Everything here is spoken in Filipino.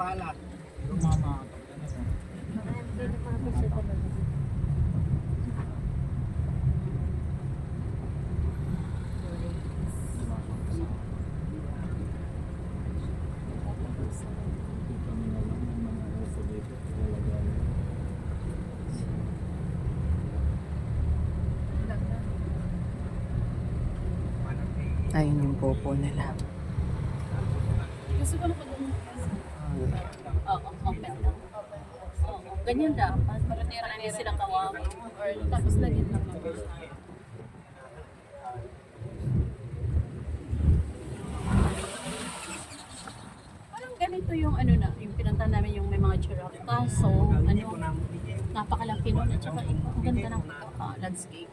pala. Mama. Ayun yung popo nila. Gusto ko na pag oo, open lang. Oo, ganyan dapat. Para hindi silang kawawa. Or tapos lagyan lang naman. Parang ganito yung ano na, yung pinunta namin yung may mga giraffe. Kaso, napakalaki nun. At saka ang ganda ng landscape.